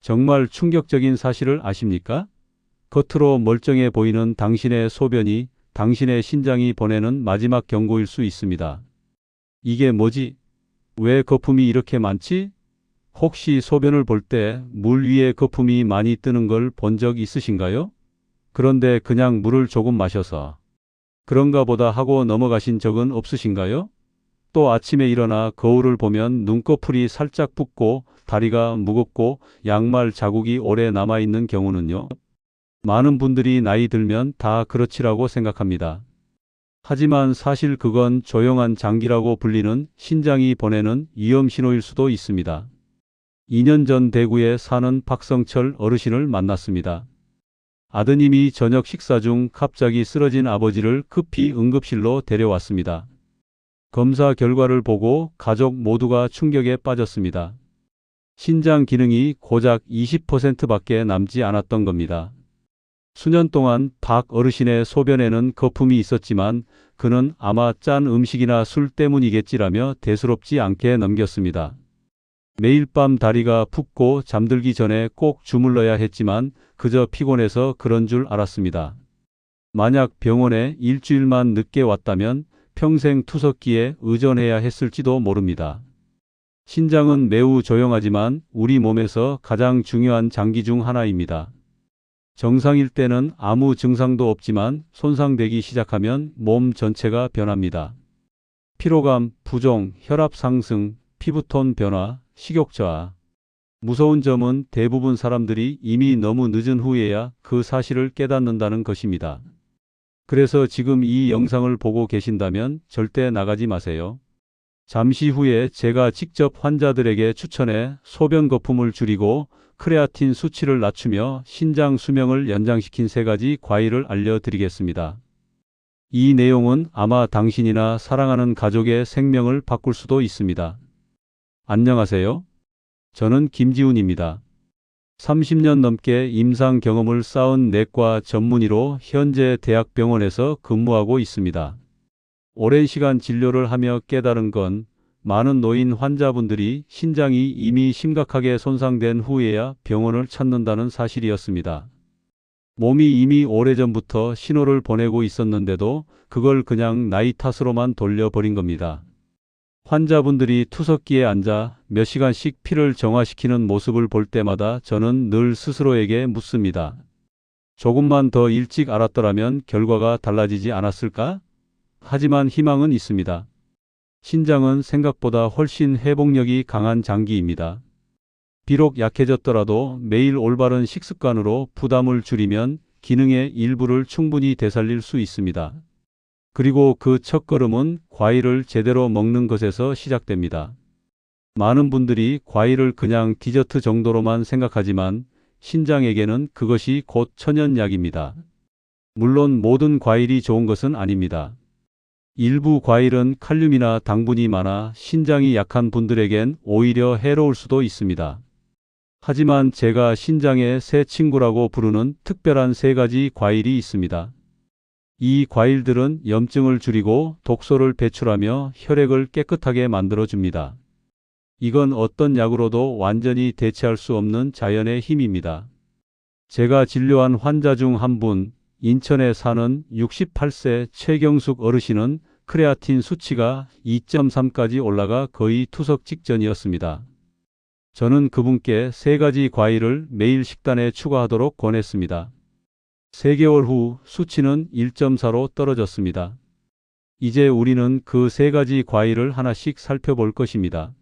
정말 충격적인 사실을 아십니까? 겉으로 멀쩡해 보이는 당신의 소변이 당신의 신장이 보내는 마지막 경고일 수 있습니다. 이게 뭐지? 왜 거품이 이렇게 많지? 혹시 소변을 볼 때 물 위에 거품이 많이 뜨는 걸 본 적 있으신가요? 그런데 그냥 물을 조금 마셔서 그런가 보다 하고 넘어가신 적은 없으신가요? 또 아침에 일어나 거울을 보면 눈꺼풀이 살짝 붓고 다리가 무겁고 양말 자국이 오래 남아있는 경우는요. 많은 분들이 나이 들면 다 그렇지라고 생각합니다. 하지만 사실 그건 조용한 장기라고 불리는 신장이 보내는 위험 신호일 수도 있습니다. 2년 전 대구에 사는 박성철 어르신을 만났습니다. 아드님이 저녁 식사 중 갑자기 쓰러진 아버지를 급히 응급실로 데려왔습니다. 검사 결과를 보고 가족 모두가 충격에 빠졌습니다. 신장 기능이 고작 20%밖에 남지 않았던 겁니다. 수년 동안 박 어르신의 소변에는 거품이 있었지만 그는 아마 짠 음식이나 술 때문이겠지라며 대수롭지 않게 넘겼습니다. 매일 밤 다리가 붓고 잠들기 전에 꼭 주물러야 했지만 그저 피곤해서 그런 줄 알았습니다. 만약 병원에 일주일만 늦게 왔다면 평생 투석기에 의존해야 했을지도 모릅니다. 신장은 매우 조용하지만 우리 몸에서 가장 중요한 장기 중 하나입니다. 정상일 때는 아무 증상도 없지만 손상되기 시작하면 몸 전체가 변합니다. 피로감, 부종, 혈압 상승, 피부톤 변화, 식욕 저하. 무서운 점은 대부분 사람들이 이미 너무 늦은 후에야 그 사실을 깨닫는다는 것입니다. 그래서 지금 이 영상을 보고 계신다면 절대 나가지 마세요. 잠시 후에 제가 직접 환자들에게 추천해 소변 거품을 줄이고 크레아틴 수치를 낮추며 신장 수명을 연장시킨 3가지 과일을 알려드리겠습니다. 이 내용은 아마 당신이나 사랑하는 가족의 생명을 바꿀 수도 있습니다. 안녕하세요. 저는 김지훈입니다. 30년 넘게 임상 경험을 쌓은 내과 전문의로 현재 대학병원에서 근무하고 있습니다. 오랜 시간 진료를 하며 깨달은 건 많은 노인 환자분들이 신장이 이미 심각하게 손상된 후에야 병원을 찾는다는 사실이었습니다. 몸이 이미 오래전부터 신호를 보내고 있었는데도 그걸 그냥 나이 탓으로만 돌려버린 겁니다. 환자분들이 투석기에 앉아 몇 시간씩 피를 정화시키는 모습을 볼 때마다 저는 늘 스스로에게 묻습니다. 조금만 더 일찍 알았더라면 결과가 달라지지 않았을까? 하지만 희망은 있습니다. 신장은 생각보다 훨씬 회복력이 강한 장기입니다. 비록 약해졌더라도 매일 올바른 식습관으로 부담을 줄이면 기능의 일부를 충분히 되살릴 수 있습니다. 그리고 그 첫걸음은 과일을 제대로 먹는 것에서 시작됩니다. 많은 분들이 과일을 그냥 디저트 정도로만 생각하지만 신장에게는 그것이 곧 천연약입니다. 물론 모든 과일이 좋은 것은 아닙니다. 일부 과일은 칼륨이나 당분이 많아 신장이 약한 분들에겐 오히려 해로울 수도 있습니다. 하지만 제가 신장의 새 친구라고 부르는 특별한 3가지 과일이 있습니다. 이 과일들은 염증을 줄이고 독소를 배출하며 혈액을 깨끗하게 만들어줍니다. 이건 어떤 약으로도 완전히 대체할 수 없는 자연의 힘입니다. 제가 진료한 환자 중 한 분, 인천에 사는 68세 최경숙 어르신은 크레아틴 수치가 2.3까지 올라가 거의 투석 직전이었습니다. 저는 그분께 3가지 과일을 매일 식단에 추가하도록 권했습니다. 3개월 후 수치는 1.4로 떨어졌습니다. 이제 우리는 그 3가지 과일을 하나씩 살펴볼 것입니다.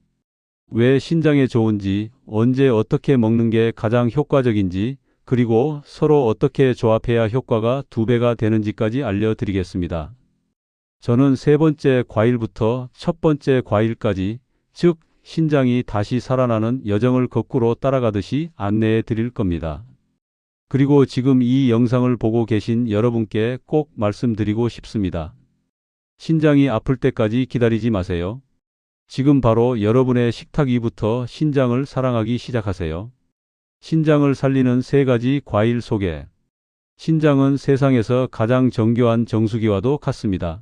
왜 신장에 좋은지, 언제 어떻게 먹는 게 가장 효과적인지, 그리고 서로 어떻게 조합해야 효과가 2배가 되는지까지 알려드리겠습니다. 저는 3번째 과일부터 첫 번째 과일까지, 즉 신장이 다시 살아나는 여정을 거꾸로 따라가듯이 안내해 드릴 겁니다. 그리고 지금 이 영상을 보고 계신 여러분께 꼭 말씀드리고 싶습니다. 신장이 아플 때까지 기다리지 마세요. 지금 바로 여러분의 식탁 위부터 신장을 사랑하기 시작하세요. 신장을 살리는 3가지 과일 소개. 신장은 세상에서 가장 정교한 정수기와도 같습니다.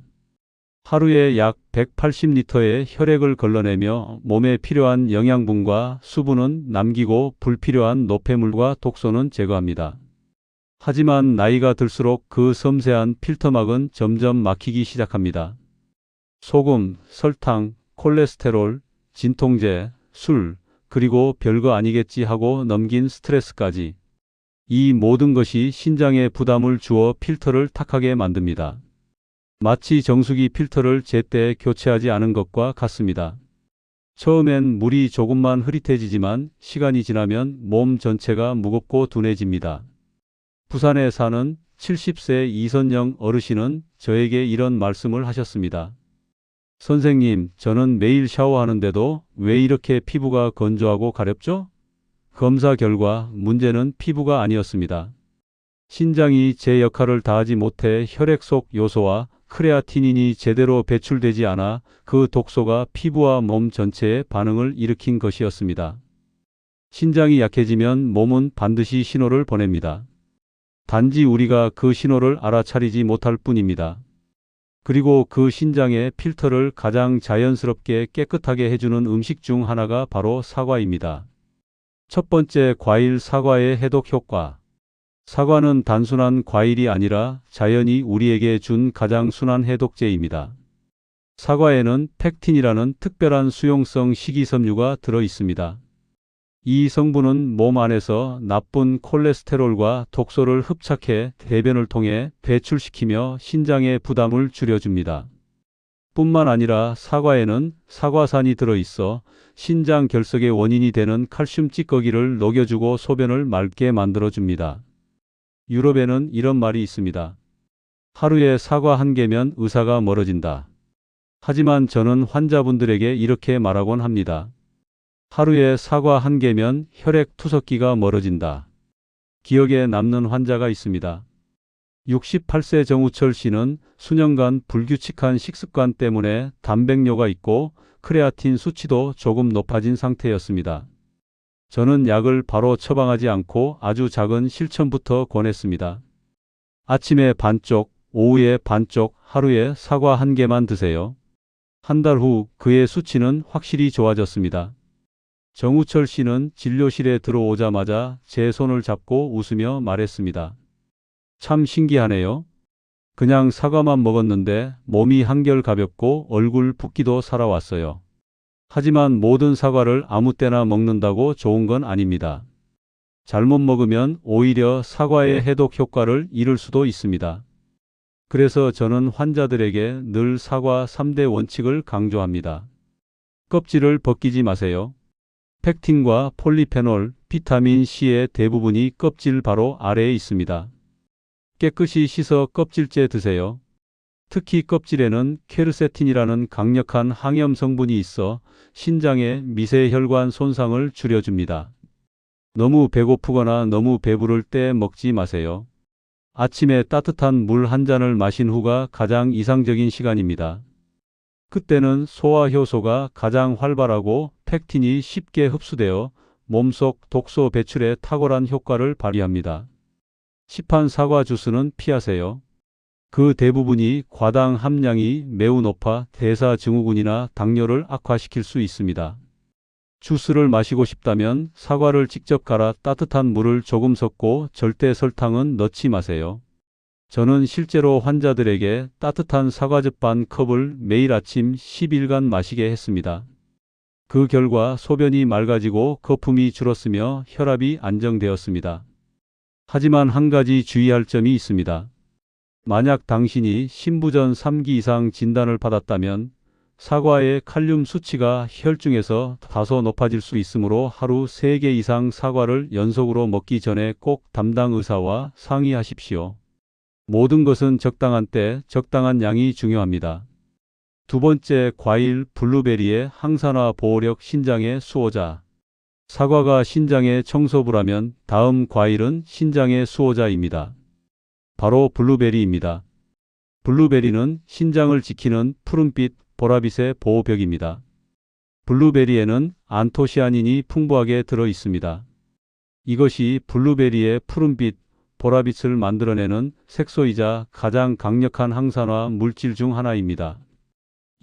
하루에 약 180리터의 혈액을 걸러내며 몸에 필요한 영양분과 수분은 남기고 불필요한 노폐물과 독소는 제거합니다. 하지만 나이가 들수록 그 섬세한 필터막은 점점 막히기 시작합니다. 소금, 설탕, 콜레스테롤, 진통제, 술, 그리고 별거 아니겠지 하고 넘긴 스트레스까지. 이 모든 것이 신장에 부담을 주어 필터를 탁하게 만듭니다. 마치 정수기 필터를 제때 교체하지 않은 것과 같습니다. 처음엔 물이 조금만 흐릿해지지만 시간이 지나면 몸 전체가 무겁고 둔해집니다. 부산에 사는 70세 이선영 어르신은 저에게 이런 말씀을 하셨습니다. 선생님, 저는 매일 샤워하는데도 왜 이렇게 피부가 건조하고 가렵죠? 검사 결과 문제는 피부가 아니었습니다. 신장이 제 역할을 다하지 못해 혈액 속 요소와 크레아티닌이 제대로 배출되지 않아 그 독소가 피부와 몸 전체에 반응을 일으킨 것이었습니다. 신장이 약해지면 몸은 반드시 신호를 보냅니다. 단지 우리가 그 신호를 알아차리지 못할 뿐입니다. 그리고 그 신장의 필터를 가장 자연스럽게 깨끗하게 해주는 음식 중 하나가 바로 사과입니다. 첫 번째, 과일 사과의 해독 효과. 사과는 단순한 과일이 아니라 자연이 우리에게 준 가장 순한 해독제입니다. 사과에는 펙틴이라는 특별한 수용성 식이섬유가 들어 있습니다. 이 성분은 몸 안에서 나쁜 콜레스테롤과 독소를 흡착해 대변을 통해 배출시키며 신장의 부담을 줄여줍니다. 뿐만 아니라 사과에는 사과산이 들어있어 신장 결석의 원인이 되는 칼슘 찌꺼기를 녹여주고 소변을 맑게 만들어줍니다. 유럽에는 이런 말이 있습니다. 하루에 사과 한 개면 의사가 멀어진다. 하지만 저는 환자분들에게 이렇게 말하곤 합니다. 하루에 사과 한 개면 혈액 투석기가 멀어진다. 기억에 남는 환자가 있습니다. 68세 정우철 씨는 수년간 불규칙한 식습관 때문에 단백뇨가 있고 크레아틴 수치도 조금 높아진 상태였습니다. 저는 약을 바로 처방하지 않고 아주 작은 실천부터 권했습니다. 아침에 반쪽, 오후에 반쪽, 하루에 사과 한 개만 드세요. 한 달 후 그의 수치는 확실히 좋아졌습니다. 정우철 씨는 진료실에 들어오자마자 제 손을 잡고 웃으며 말했습니다. 참 신기하네요. 그냥 사과만 먹었는데 몸이 한결 가볍고 얼굴 붓기도 살아왔어요. 하지만 모든 사과를 아무 때나 먹는다고 좋은 건 아닙니다. 잘못 먹으면 오히려 사과의 해독 효과를 잃을 수도 있습니다. 그래서 저는 환자들에게 늘 사과 3대 원칙을 강조합니다. 껍질을 벗기지 마세요. 펙틴과 폴리페놀, 비타민 C의 대부분이 껍질 바로 아래에 있습니다. 깨끗이 씻어 껍질째 드세요. 특히 껍질에는 퀘르세틴이라는 강력한 항염 성분이 있어 신장의 미세혈관 손상을 줄여줍니다. 너무 배고프거나 너무 배부를 때 먹지 마세요. 아침에 따뜻한 물 한 잔을 마신 후가 가장 이상적인 시간입니다. 그때는 소화 효소가 가장 활발하고 펙틴이 쉽게 흡수되어 몸속 독소 배출에 탁월한 효과를 발휘합니다. 시판 사과 주스는 피하세요. 그 대부분이 과당 함량이 매우 높아 대사증후군이나 당뇨를 악화시킬 수 있습니다. 주스를 마시고 싶다면 사과를 직접 갈아 따뜻한 물을 조금 섞고 절대 설탕은 넣지 마세요. 저는 실제로 환자들에게 따뜻한 사과즙 반 컵을 매일 아침 10일간 마시게 했습니다. 그 결과 소변이 맑아지고 거품이 줄었으며 혈압이 안정되었습니다. 하지만 한 가지 주의할 점이 있습니다. 만약 당신이 신부전 3기 이상 진단을 받았다면 사과의 칼륨 수치가 혈중에서 다소 높아질 수 있으므로 하루 3개 이상 사과를 연속으로 먹기 전에 꼭 담당 의사와 상의하십시오. 모든 것은 적당한 때, 적당한 양이 중요합니다. 두 번째, 과일 블루베리의 항산화 보호력 신장의 수호자. 사과가 신장의 청소부라면 다음 과일은 신장의 수호자입니다. 바로 블루베리입니다. 블루베리는 신장을 지키는 푸른빛, 보라빛의 보호벽입니다. 블루베리에는 안토시아닌이 풍부하게 들어 있습니다. 이것이 블루베리의 푸른빛, 보라빛을 만들어내는 색소이자 가장 강력한 항산화 물질 중 하나입니다.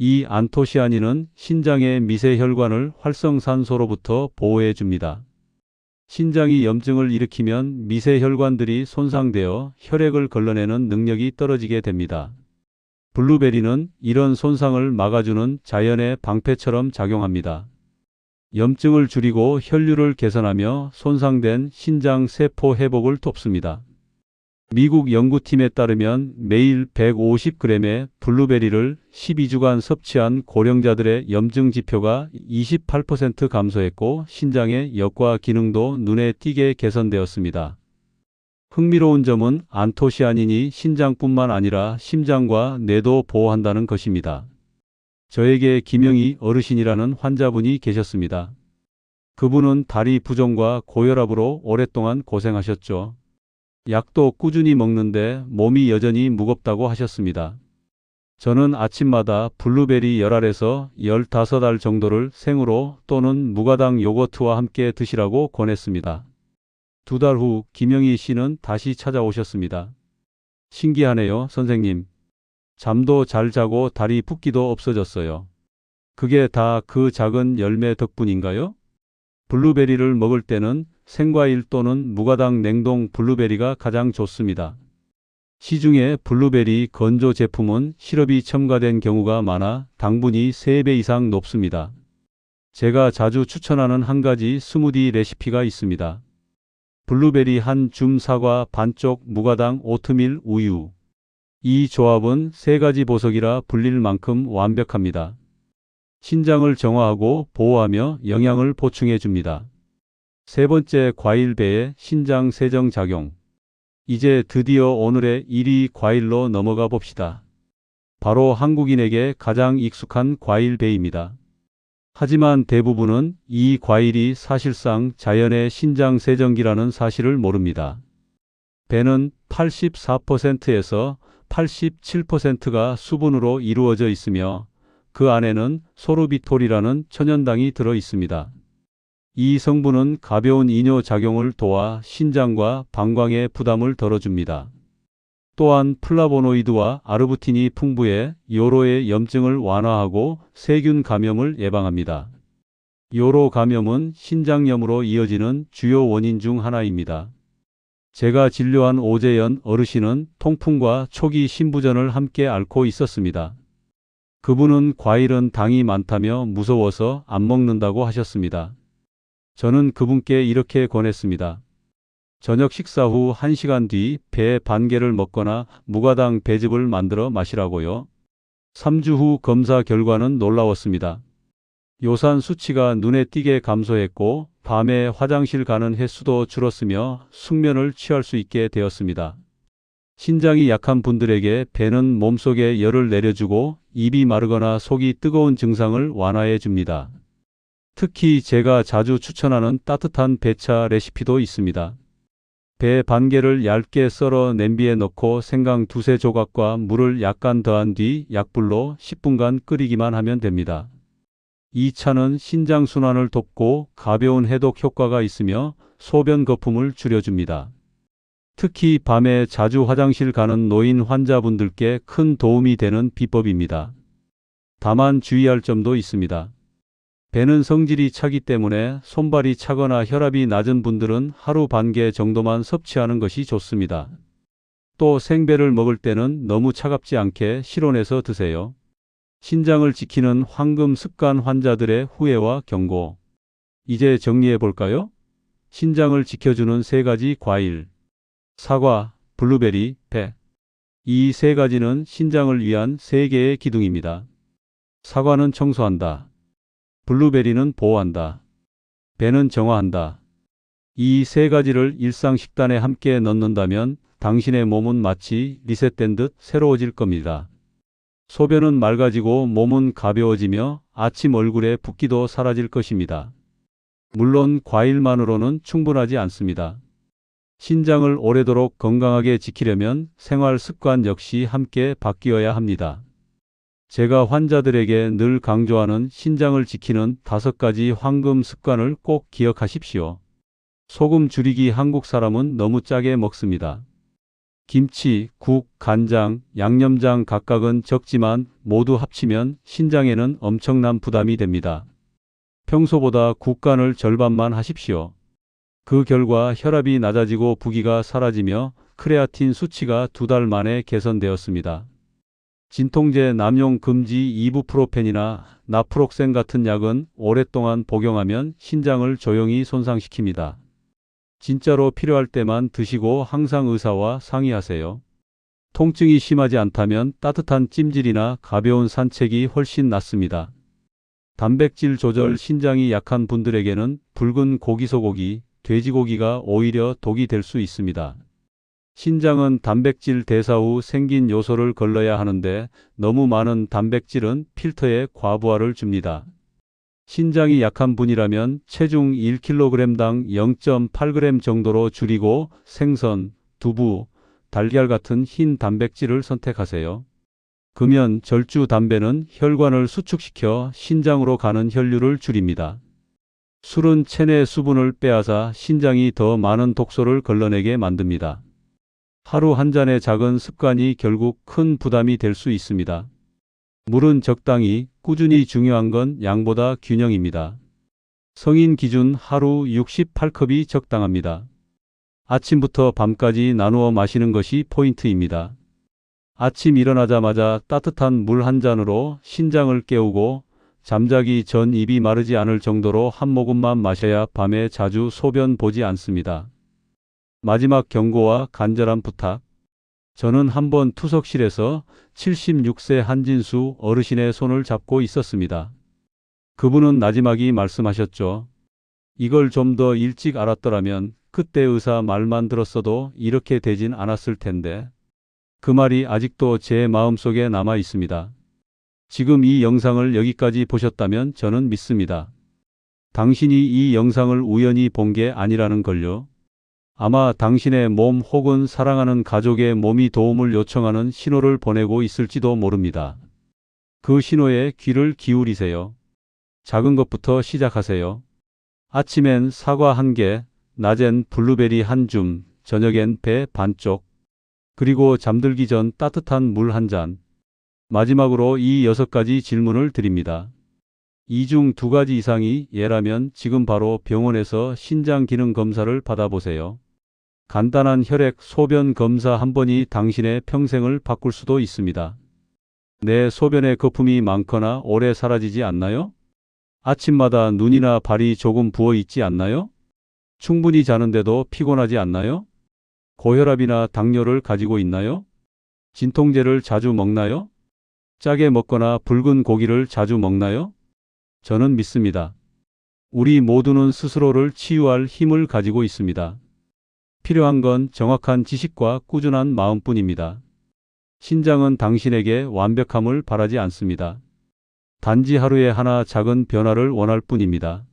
이 안토시아닌은 신장의 미세혈관을 활성산소로부터 보호해 줍니다. 신장이 염증을 일으키면 미세혈관들이 손상되어 혈액을 걸러내는 능력이 떨어지게 됩니다. 블루베리는 이런 손상을 막아주는 자연의 방패처럼 작용합니다. 염증을 줄이고 혈류를 개선하며 손상된 신장 세포 회복을 돕습니다. 미국 연구팀에 따르면 매일 150g의 블루베리를 12주간 섭취한 고령자들의 염증 지표가 28% 감소했고 신장의 역과 기능도 눈에 띄게 개선되었습니다. 흥미로운 점은 안토시아닌이 신장뿐만 아니라 심장과 뇌도 보호한다는 것입니다. 저에게 김영희 어르신이라는 환자분이 계셨습니다. 그분은 다리 부종과 고혈압으로 오랫동안 고생하셨죠. 약도 꾸준히 먹는데 몸이 여전히 무겁다고 하셨습니다. 저는 아침마다 블루베리 10알에서 15알 정도를 생으로 또는 무가당 요거트와 함께 드시라고 권했습니다. 2달 후 김영희 씨는 다시 찾아오셨습니다. 신기하네요, 선생님. 잠도 잘 자고 다리 붓기도 없어졌어요. 그게 다 그 작은 열매 덕분인가요? 블루베리를 먹을 때는 생과일 또는 무가당 냉동 블루베리가 가장 좋습니다. 시중에 블루베리 건조 제품은 시럽이 첨가된 경우가 많아 당분이 3배 이상 높습니다. 제가 자주 추천하는 한 가지 스무디 레시피가 있습니다. 블루베리 한 줌, 사과 반쪽, 무가당, 오트밀, 우유. 이 조합은 3가지 보석이라 불릴 만큼 완벽합니다. 신장을 정화하고 보호하며 영양을 보충해 줍니다. 3번째, 과일 배의 신장 세정 작용. 이제 드디어 오늘의 1위 과일로 넘어가 봅시다. 바로 한국인에게 가장 익숙한 과일 배입니다. 하지만 대부분은 이 과일이 사실상 자연의 신장 세정기라는 사실을 모릅니다. 배는 84%에서 87%가 수분으로 이루어져 있으며 그 안에는 소르비톨이라는 천연당이 들어 있습니다. 이 성분은 가벼운 이뇨 작용을 도와 신장과 방광의 부담을 덜어줍니다. 또한 플라보노이드와 아르부틴이 풍부해 요로의 염증을 완화하고 세균 감염을 예방합니다. 요로 감염은 신장염으로 이어지는 주요 원인 중 하나입니다. 제가 진료한 오재연 어르신은 통풍과 초기 신부전을 함께 앓고 있었습니다. 그분은 과일은 당이 많다며 무서워서 안 먹는다고 하셨습니다. 저는 그분께 이렇게 권했습니다. 저녁 식사 후 1시간 뒤 배 반 개를 먹거나 무가당 배즙을 만들어 마시라고요. 3주 후 검사 결과는 놀라웠습니다. 요산 수치가 눈에 띄게 감소했고 밤에 화장실 가는 횟수도 줄었으며 숙면을 취할 수 있게 되었습니다. 신장이 약한 분들에게 배는 몸속에 열을 내려주고 입이 마르거나 속이 뜨거운 증상을 완화해 줍니다. 특히 제가 자주 추천하는 따뜻한 배차 레시피도 있습니다. 배 반 개를 얇게 썰어 냄비에 넣고 생강 2~3조각과 물을 약간 더한 뒤 약불로 10분간 끓이기만 하면 됩니다. 이 차는 신장 순환을 돕고 가벼운 해독 효과가 있으며 소변 거품을 줄여줍니다. 특히 밤에 자주 화장실 가는 노인 환자분들께 큰 도움이 되는 비법입니다. 다만 주의할 점도 있습니다. 배는 성질이 차기 때문에 손발이 차거나 혈압이 낮은 분들은 하루 반 개 정도만 섭취하는 것이 좋습니다. 또 생배를 먹을 때는 너무 차갑지 않게 실온에서 드세요. 신장을 지키는 황금 습관 환자들의 후회와 경고. 이제 정리해 볼까요? 신장을 지켜주는 3가지 과일. 사과, 블루베리, 배. 이 3가지는 신장을 위한 3개의 기둥입니다. 사과는 청소한다. 블루베리는 보호한다. 배는 정화한다. 이 3가지를 일상 식단에 함께 넣는다면 당신의 몸은 마치 리셋된 듯 새로워질 겁니다. 소변은 맑아지고 몸은 가벼워지며 아침 얼굴에 붓기도 사라질 것입니다. 물론 과일만으로는 충분하지 않습니다. 신장을 오래도록 건강하게 지키려면 생활 습관 역시 함께 바뀌어야 합니다. 제가 환자들에게 늘 강조하는 신장을 지키는 5가지 황금 습관을 꼭 기억하십시오. 소금 줄이기. 한국 사람은 너무 짜게 먹습니다. 김치, 국, 간장, 양념장 각각은 적지만 모두 합치면 신장에는 엄청난 부담이 됩니다. 평소보다 국간을 절반만 하십시오. 그 결과 혈압이 낮아지고 부기가 사라지며 크레아틴 수치가 2달 만에 개선되었습니다. 진통제 남용 금지 이부프로펜이나 나프록센 같은 약은 오랫동안 복용하면 신장을 조용히 손상시킵니다. 진짜로 필요할 때만 드시고 항상 의사와 상의하세요. 통증이 심하지 않다면 따뜻한 찜질이나 가벼운 산책이 훨씬 낫습니다. 단백질 조절 신장이 약한 분들에게는 붉은 고기소고기, 돼지고기가 오히려 독이 될 수 있습니다. 신장은 단백질 대사 후 생긴 요소를 걸러야 하는데 너무 많은 단백질은 필터에 과부하를 줍니다. 신장이 약한 분이라면 체중 1kg당 0.8g 정도로 줄이고 생선, 두부, 달걀 같은 흰 단백질을 선택하세요. 금연, 절주, 담배는 혈관을 수축시켜 신장으로 가는 혈류를 줄입니다. 술은 체내 수분을 빼앗아 신장이 더 많은 독소를 걸러내게 만듭니다. 하루 한 잔의 작은 습관이 결국 큰 부담이 될 수 있습니다. 물은 적당히, 꾸준히 중요한 건 양보다 균형입니다. 성인 기준 하루 68컵이 적당합니다. 아침부터 밤까지 나누어 마시는 것이 포인트입니다. 아침 일어나자마자 따뜻한 물 한 잔으로 신장을 깨우고 잠자기 전 입이 마르지 않을 정도로 한 모금만 마셔야 밤에 자주 소변 보지 않습니다. 마지막 경고와 간절한 부탁. 저는 한번 투석실에서 76세 한진수 어르신의 손을 잡고 있었습니다. 그분은 나지막이 말씀하셨죠. 이걸 좀 더 일찍 알았더라면 그때 의사 말만 들었어도 이렇게 되진 않았을 텐데. 그 말이 아직도 제 마음속에 남아 있습니다. 지금 이 영상을 여기까지 보셨다면 저는 믿습니다. 당신이 이 영상을 우연히 본 게 아니라는 걸요. 아마 당신의 몸 혹은 사랑하는 가족의 몸이 도움을 요청하는 신호를 보내고 있을지도 모릅니다. 그 신호에 귀를 기울이세요. 작은 것부터 시작하세요. 아침엔 사과 1개, 낮엔 블루베리 1줌, 저녁엔 배 반쪽, 그리고 잠들기 전 따뜻한 물 1잔. 마지막으로 이 6가지 질문을 드립니다. 이 중 2가지 이상이 예라면 지금 바로 병원에서 신장 기능 검사를 받아보세요. 간단한 혈액, 소변 검사 한 번이 당신의 평생을 바꿀 수도 있습니다. 내 소변에 거품이 많거나 오래 사라지지 않나요? 아침마다 눈이나 발이 조금 부어 있지 않나요? 충분히 자는데도 피곤하지 않나요? 고혈압이나 당뇨를 가지고 있나요? 진통제를 자주 먹나요? 짜게 먹거나 붉은 고기를 자주 먹나요? 저는 믿습니다. 우리 모두는 스스로를 치유할 힘을 가지고 있습니다. 필요한 건 정확한 지식과 꾸준한 마음뿐입니다. 신장은 당신에게 완벽함을 바라지 않습니다. 단지 하루에 하나 작은 변화를 원할 뿐입니다.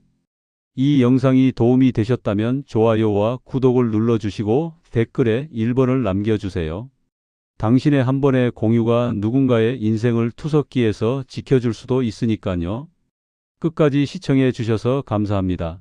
이 영상이 도움이 되셨다면 좋아요와 구독을 눌러주시고 댓글에 1번을 남겨주세요. 당신의 한 번의 공유가 누군가의 인생을 투석기에서 지켜줄 수도 있으니까요. 끝까지 시청해 주셔서 감사합니다.